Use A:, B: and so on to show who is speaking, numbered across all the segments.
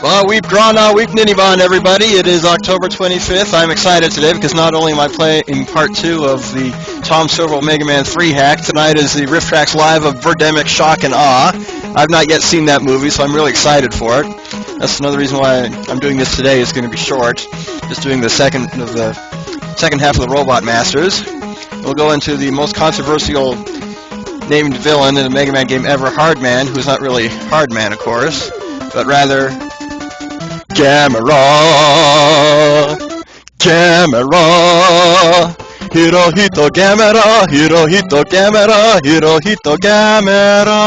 A: Well, weep Grana, weep Ninibon, everybody. It is October 25th. I'm excited today because not only am I playing part 2 of the Tom Silverell Mega Man 3 hack, tonight is the Riff Tracks Live of Birdemic Shock and Awe. I've not yet seen that movie, so I'm really excited for it. That's another reason why I'm doing this today. It's going to be short. Just doing the second half of the Robot Masters. We'll go into the most controversial named villain in a Mega Man game ever, Hardman, who's not really Hardman, of course, but rather Gamera, Hirohito Gamera, Hirohito Gamera, Hirohito Gamera.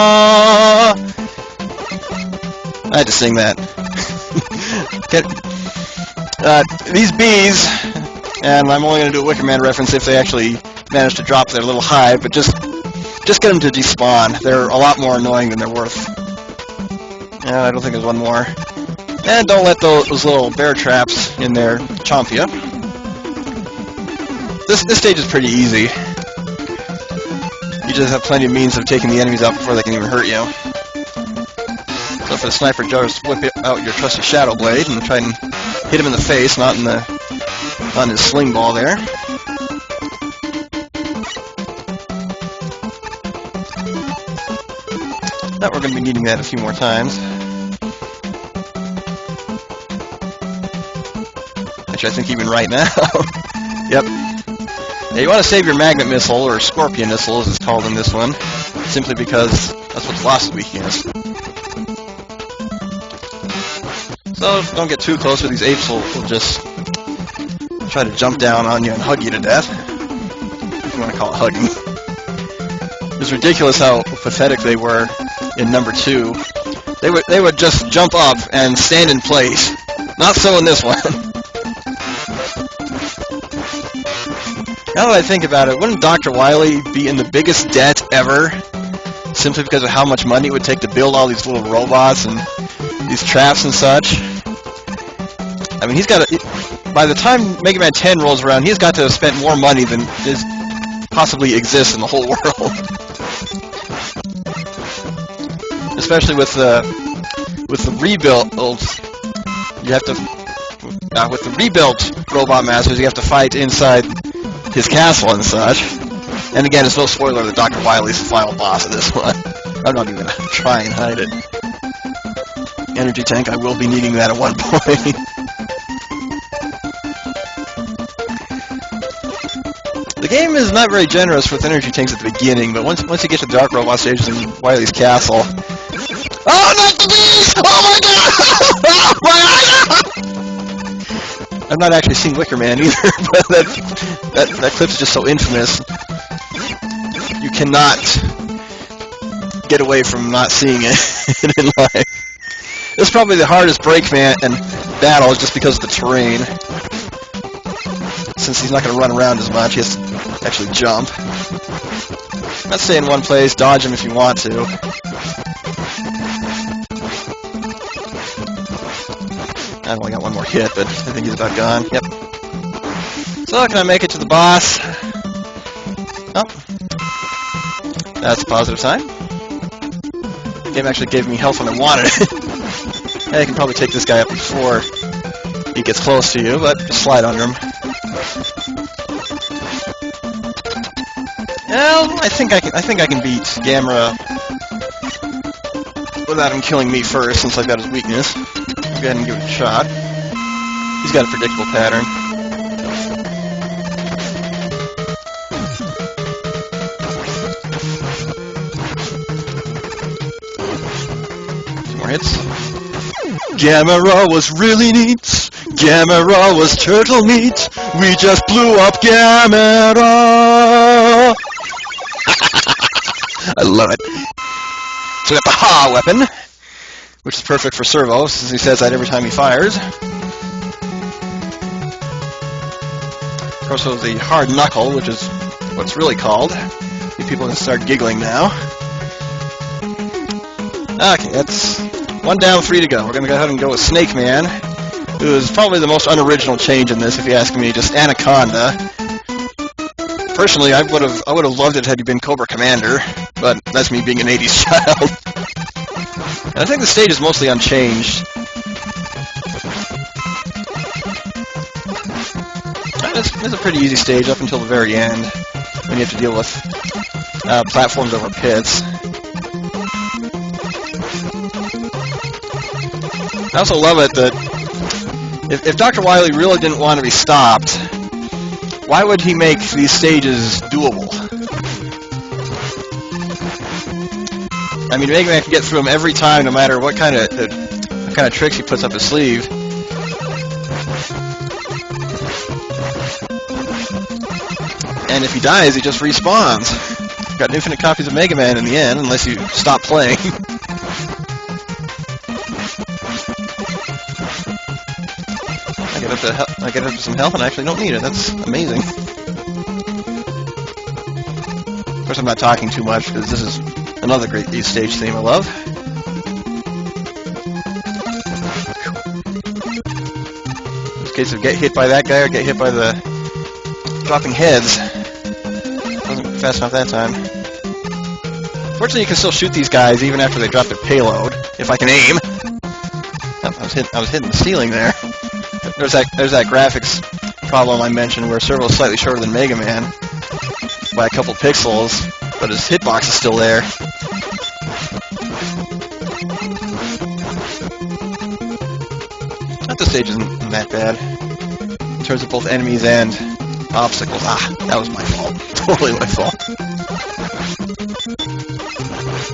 A: I had to sing that. These bees, and I'm only going to do a Wicker Man reference if they actually manage to drop their little hive, but just get them to despawn. They're a lot more annoying than they're worth. I don't think there's one more. And don't let those little bear traps in there chomp you. This stage is pretty easy. You just have plenty of means of taking the enemies out before they can even hurt you. So for the sniper, just whip out your trusty Shadow Blade and try and hit him in the face, not in his sling ball there. Now we're going to be needing that a few more times. Actually, I think even right now. Yep. Yeah, you want to save your Magnet Missile, or Scorpion Missile as it's called in this one, simply because that's what's lost weak against. So don't get too close, or these apes will just try to jump down on you and hug you to death. If you want to call it hugging. It was ridiculous how pathetic they were in number 2. They would just jump up and stand in place. Not so in this one. Now that I think about it, wouldn't Dr. Wily be in the biggest debt ever? Simply because of how much money it would take to build all these little robots and these traps and such? I mean, by the time Mega Man 10 rolls around, he's got to have spent more money than possibly exists in the whole world. Especially with the rebuilds, you have to with the rebuilt Robot Masters, you have to fight inside his castle and such. And again, it's no spoiler that Dr. Wily's the final boss of this one. I'm not even going to try and hide it. Energy tank, I will be needing that at one point. The game is not very generous with energy tanks at the beginning, but once you get to the Dark Robot stages in Wily's castle... Oh, not the bees! Oh my god! Oh my god! I'm not actually seeing Wicker Man either, but that clip's just so infamous. You cannot get away from not seeing it in life. It's probably the hardest Breakman and battle just because of the terrain. Since he's not going to run around as much, he has to actually jump. Not stay in one place, dodge him if you want to. I've only got one more hit, but I think he's about gone. Yep. So, can I make it to the boss? Oh. That's a positive sign. The game actually gave me health when I wanted it. Yeah, I can probably take this guy up before he gets close to you, but just slide under him. Well, I think I can beat Gamera without him killing me first, since I've got his weakness. Go ahead and give it a shot. He's got a predictable pattern. Two more hits. Gamera was really neat. Gamera was turtle meat. We just blew up Gamera. I love it. So we got the Ha weapon, which is perfect for Servo, since he says that every time he fires. Of course, there's the Hard Knuckle, which is what's really called. People can start giggling now. Okay, that's 1 down, 3 to go. We're going to go ahead and go with Snake Man, who is probably the most unoriginal change in this, if you ask me. Just Anaconda. Personally, I would have loved it had he been Cobra Commander, but that's me being an 80s child. And I think the stage is mostly unchanged. It's a pretty easy stage up until the very end, when you have to deal with platforms over pits. I also love it that if Dr. Wily really didn't want to be stopped, why would he make these stages doable? I mean, Mega Man can get through them every time, no matter what kind of tricks he puts up his sleeve. And if he dies, he just respawns. You've got infinite copies of Mega Man in the end, unless you stop playing. I get up to some health and I actually don't need it. That's amazing. Of course, I'm not talking too much because this is another great stage theme I love. In this case of get hit by that guy or get hit by the dropping heads. Wasn't fast enough that time. Fortunately, you can still shoot these guys even after they drop their payload, if I can aim. Oh, I was hitting the ceiling there. There's that graphics problem I mentioned where Servo is slightly shorter than Mega Man by a couple pixels, but his hitbox is still there. Not the stage isn't that bad in terms of both enemies and obstacles. Ah, that was my fault. Totally my fault.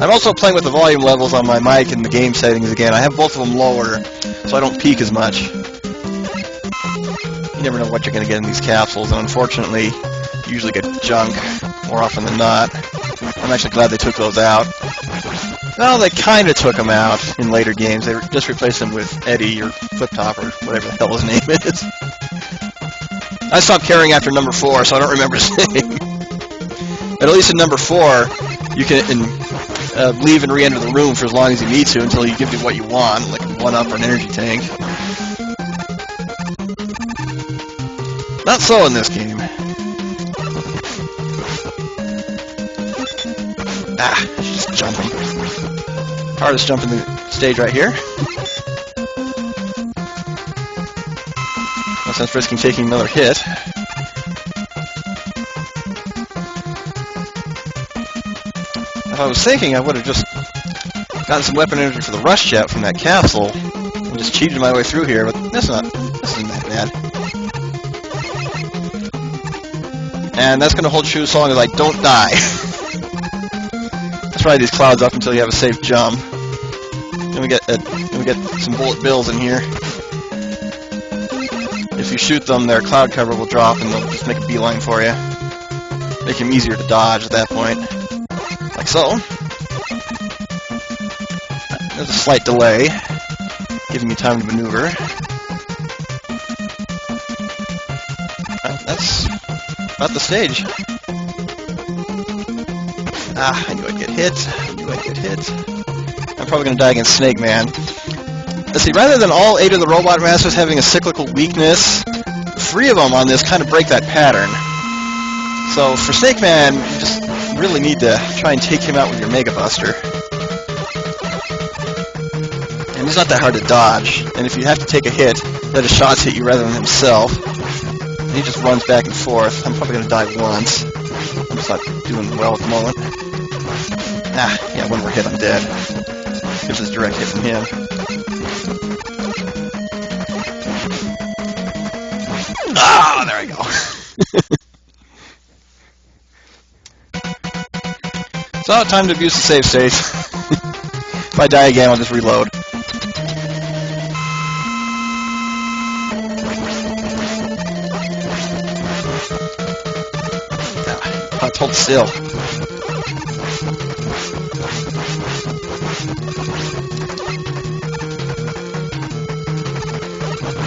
A: I'm also playing with the volume levels on my mic and the game settings again. I have both of them lower, so I don't peak as much. You never know what you're going to get in these capsules, and unfortunately, you usually get junk more often than not. I'm actually glad they took those out. Well, they kind of took them out in later games. They just replaced them with Eddie or Flip Top or whatever the hell his name is. I stopped caring after number 4, so I don't remember his name. But at least in number 4, you can leave and re-enter the room for as long as you need to until you give you what you want, like a 1-up or an energy tank. Not so in this game. Ah, just jumping. Hardest jump in the stage right here. No sense risking taking another hit. If I was thinking, I would have just gotten some weapon energy for the rush jet from that capsule and just cheated my way through here, but this isn't that bad. And that's going to hold true so long as I don't die. Let's ride these clouds up until you have a safe jump. Then we get some bullet bills in here. If you shoot them, their cloud cover will drop and they'll just make a beeline for you. Make them easier to dodge at that point. Like so. There's a slight delay, giving me time to maneuver. That's about the stage. Ah, I knew I'd get hit. I'm probably going to die against Snake Man. Let's see, rather than all 8 of the Robot Masters having a cyclical weakness, 3 of them on this kind of break that pattern. So for Snake Man, you just really need to try and take him out with your Mega Buster. And he's not that hard to dodge. And if you have to take a hit, let his shots hit you rather than himself. And he just runs back and forth. I'm probably going to die once. I'm just not doing well at the moment. Ah, yeah, one more hit, I'm dead. Gives us a direct hit from him. Ah, there I go. So, time to abuse the save state. If I die again, I'll just reload. Ah, hold still.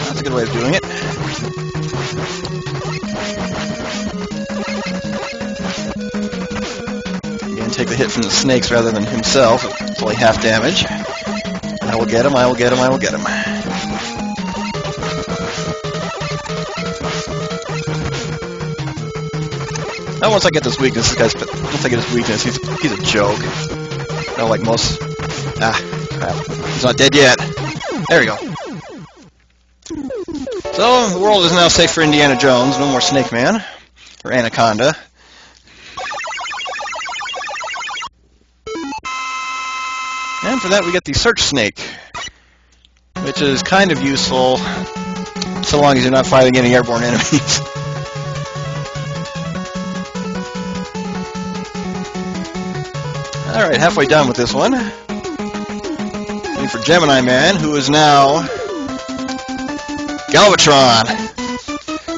A: That's a good way of doing it. Again, take the hit from the snakes rather than himself. It's only half damage. I will get him, I will get him, I will get him. Now once I get this weakness, once I get his weakness, he's a joke. You know, like most... Ah, crap. He's not dead yet. There we go. So, the world is now safe for Indiana Jones. No more Snake Man. Or Anaconda. And for that we get the Search Snake, which is kind of useful so long as you're not fighting any airborne enemies. Alright, halfway done with this one. Waiting for Gemini Man, who is now Galvatron.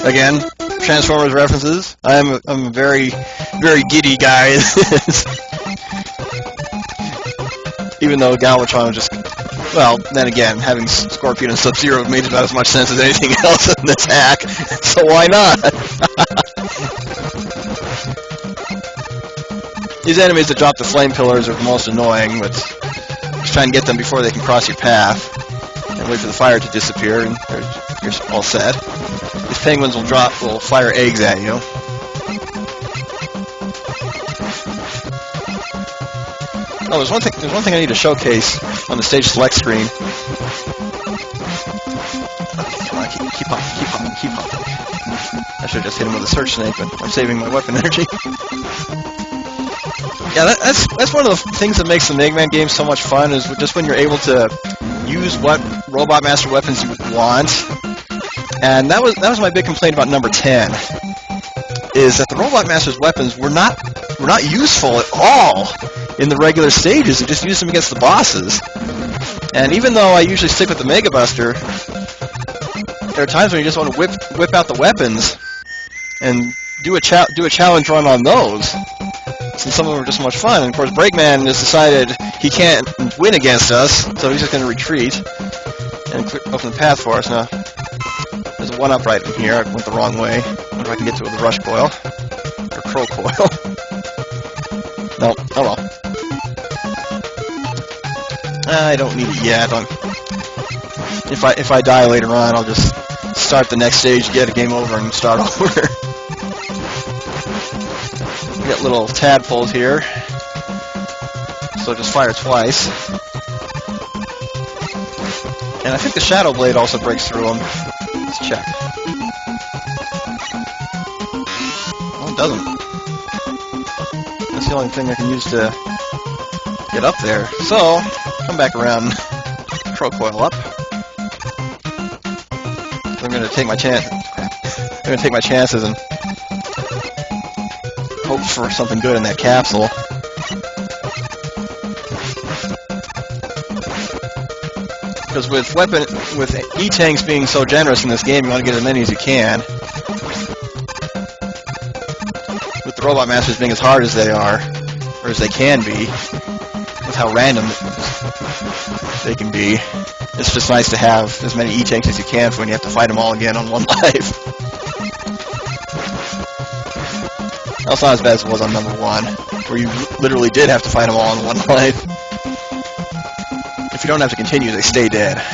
A: Again, Transformers references. I'm a very, very giddy guy. Even though Galvatron was just, well, then again, having Scorpion and Sub-Zero made about as much sense as anything else in this hack, so why not? These enemies that drop the flame pillars are the most annoying, but just try and get them before they can cross your path, and wait for the fire to disappear, and you're all set. These penguins will fire eggs at you. Oh, there's one thing I need to showcase on the stage select screen. Okay, come on, keep up. I should have just hit him with a Search Snake, but I'm saving my weapon energy. Yeah, that's one of the things that makes the Mega Man games so much fun, is just when you're able to use what Robot Master weapons you want. And that was my big complaint about number 10, is that the Robot Master's weapons were not useful at all in the regular stages. You just use them against the bosses. And even though I usually stick with the Mega Buster, there are times when you just want to whip out the weapons and do a challenge run on those, since some of them are just so much fun. And of course, Breakman has decided he can't win against us, so he's just going to retreat and open the path for us. Now, there's a one-up right in here. I went the wrong way. I wonder if I can get to it with the Rush Coil or Crow Coil. No, oh well. I don't need it yet. If I die later on, I'll just start the next stage, get a game over, and start over. We got little tadpoles here, so just fire twice. And I think the Shadow Blade also breaks through them. Let's check. Oh, it doesn't. That's the only thing I can use to get up there. So, come back around, Crow Coil up. I'm going to take my chance. I'm going to take my chances and hope for something good in that capsule. Because with E-Tanks being so generous in this game, you want to get as many as you can. With the Robot Masters being as hard as they are, or as they can be, with how random they can be, it's just nice to have as many E-Tanks as you can for when you have to fight them all again on one life. That's not as bad as it was on number 1, where you literally did have to fight them all on one life. If you don't have to continue, they stay dead. See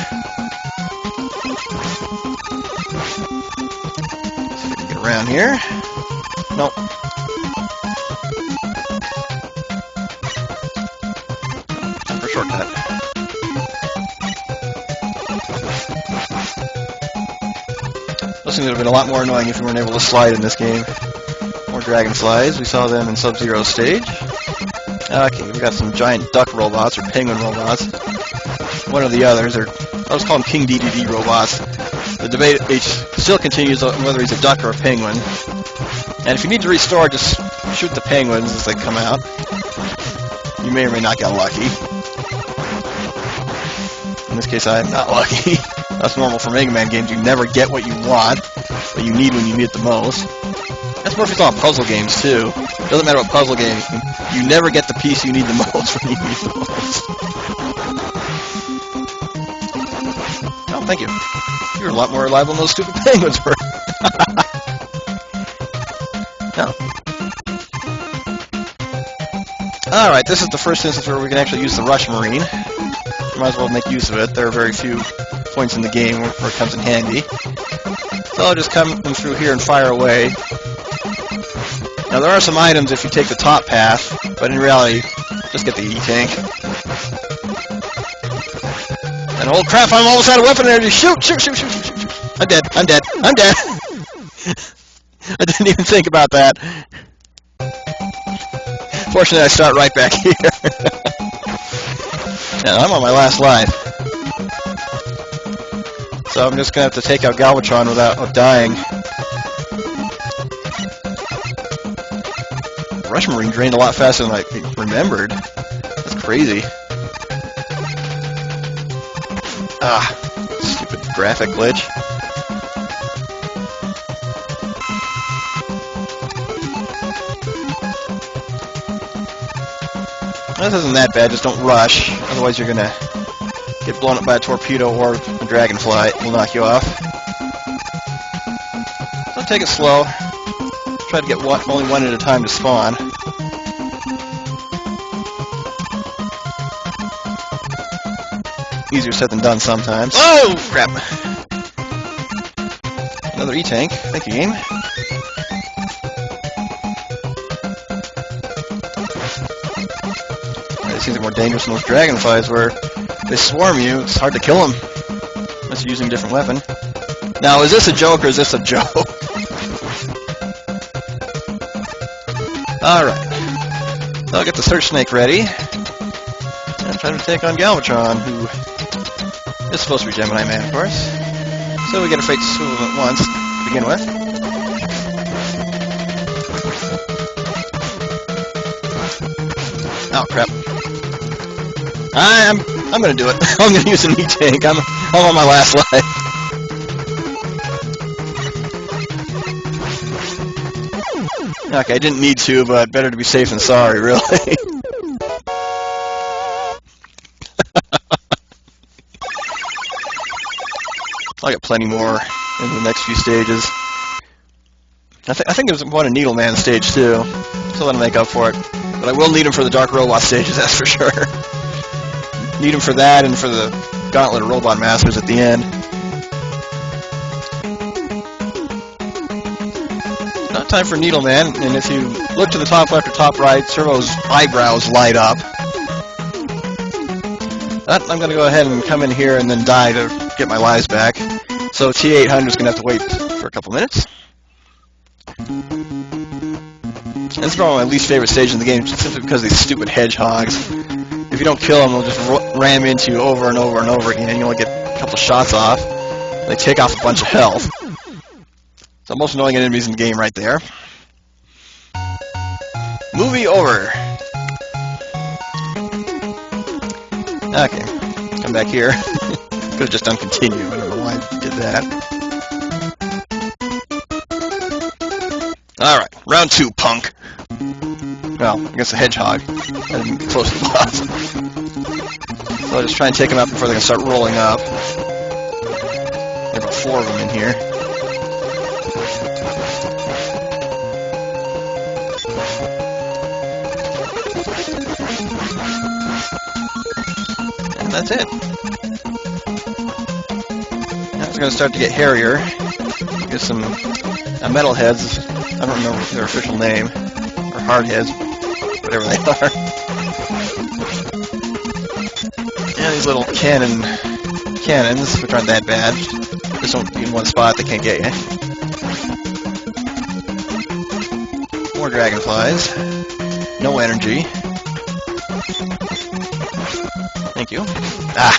A: if I can get around here. Nope. Time for a shortcut. Those things would have been a lot more annoying if we weren't able to slide in this game. More dragonflies. We saw them in Sub-Zero's stage. Okay, we got some giant duck robots, or penguin robots. One of the others, or I'll just call them King DDD robots. The debate still continues on whether he's a duck or a penguin. And if you need to restore, just shoot the penguins as they come out. You may or may not get lucky. In this case, I'm not lucky. That's normal for Mega Man games. You never get what you want, but you need when you need it the most. That's Murphy's Law in puzzle games, too. Doesn't matter what puzzle game, you never get the piece you need the most when you need the most. Oh, thank you. You're a lot more reliable than those stupid penguins were. No. Alright, this is the first instance where we can actually use the Rush Marine. Might as well make use of it. There are very few points in the game where it comes in handy. So I'll just come through here and fire away. Now there are some items if you take the top path, but in reality, just get the E-Tank. And oh crap, I'm almost out of weapon energy! Shoot! Shoot! Shoot! Shoot! Shoot! Shoot! I'm dead. I'm dead. I'm dead. I didn't even think about that. Fortunately, I start right back here. Yeah, I'm on my last life. So I'm just going to have to take out Galvatron without dying. Rush Marine drained a lot faster than I remembered. That's crazy. Ah, stupid graphic glitch. This isn't that bad, just don't rush. Otherwise you're gonna get blown up by a torpedo or a dragonfly. It will knock you off. So take it slow. Try to get only one at a time to spawn. Easier said than done sometimes. Oh, crap. Another E-tank. Thank you, game. These things are more dangerous than those dragonflies where they swarm you. It's hard to kill them unless you're using a different weapon. Now, is this a joke or is this a joke? Alright. So I'll get the Search Snake ready. And try to take on Galvatron, who is supposed to be Gemini Man, of course. So we get a fate to swivel at once to begin with. Oh, crap. I'm gonna do it. I'm gonna use an E-tank. I'm on my last life. Okay, I didn't need to, but better to be safe than sorry, really. I'll get plenty more in the next few stages. I think there's one in Needleman stage too, so that'll make up for it. But I will need him for the Dark Robot stages, that's for sure. Need him for that and for the Gauntlet of Robot Masters at the end. Not time for Needleman, and if you look to the top left or top right, Servo's eyebrows light up. I'm going to go ahead and come in here and then die to get my lives back. So T-800 is going to have to wait for a couple minutes. This is probably my least favorite stage in the game, simply because of these stupid hedgehogs. If you don't kill them, they'll just ram into you over and over and over again, and you only get a couple shots off. They take off a bunch of health. So most annoying enemies in the game right there. Movie over. Okay, come back here. Could have just done continue. I don't know why I did that. Alright, round 2, punk. Well, I guess a hedgehog. I didn't get close to the boss. So I'll just try and take them out before they can start rolling up. There are about 4 of them in here. And that's it. Now it's going to start to get hairier. Get some metalheads. I don't remember their official name. Or hardheads. Whatever they are. And these little cannons, which aren't that bad. Just don't be in one spot, they can't get you. More dragonflies. No energy. Thank you. Ah!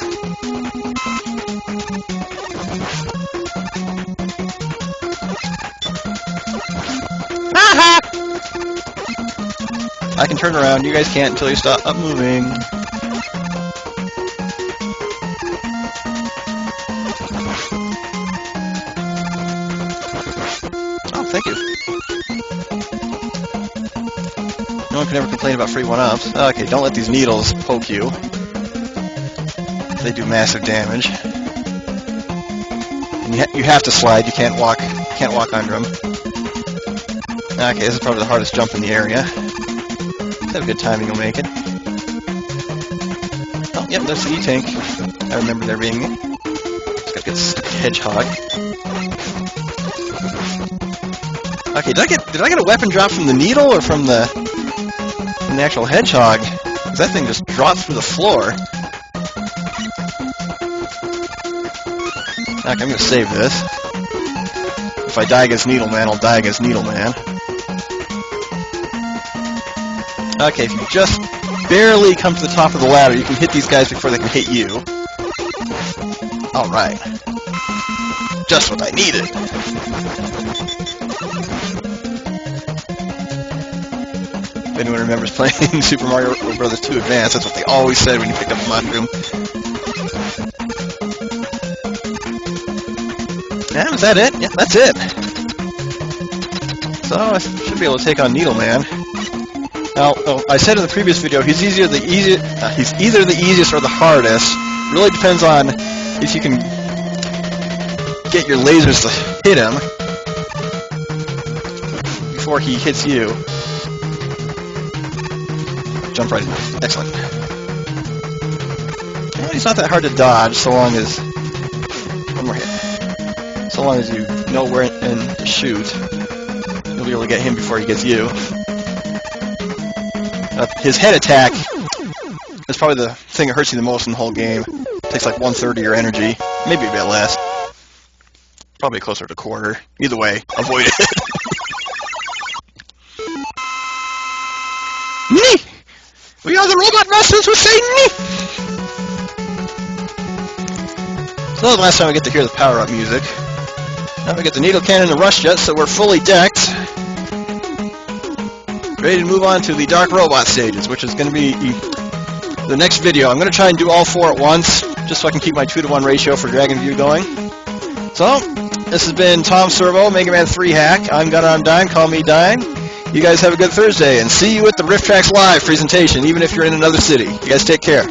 A: I can turn around, you guys can't until you stop moving. Oh, thank you. No one can ever complain about free one-ups. Okay, don't let these needles poke you. They do massive damage. And you have to slide, you can't walk under them. Okay, this is probably the hardest jump in the area. Have a good time and you'll make it. Oh, yep, there's the E-tank. I remember there being it. Just gotta get this hedgehog. Okay, did I get a weapon drop from the needle or from the actual hedgehog? Because that thing just dropped through the floor. Heck, I'm going to save this. If I die against Needleman, I'll die against Needleman. Okay, if you just barely come to the top of the ladder, you can hit these guys before they can hit you. Alright. Just what I needed. If anyone remembers playing Super Mario Bros. 2 Advance, that's what they always said when you picked up a mushroom. Yeah, was that it? Yeah, that's it. So I should be able to take on Needleman. Now, I said in the previous video, he's either the easiest or the hardest. It really depends on if you can get your lasers to hit him before he hits you. Jump right in. Excellent. Well, he's not that hard to dodge, so long as... One more hit. So long as you know where to shoot, you'll be able to get him before he gets you. His head attack is probably the thing that hurts you the most in the whole game. It takes like 1/3 of your energy, maybe a bit less. Probably closer to 1/4. Either way, avoid it. Nee! We are the robot masters who say nee! So the last time we get to hear the power-up music. Now we get the needle cannon and the rush jet, so we're fully decked. Ready to move on to the dark robot stages, which is going to be the next video. I'm going to try and do all 4 at once, just so I can keep my 2-to-1 ratio for Dragon View going. So, this has been Tom Servo, Mega Man 3 Hack. I'm Dime, call me Dime. You guys have a good Thursday, and see you at the Rift Tracks Live presentation, even if you're in another city. You guys take care.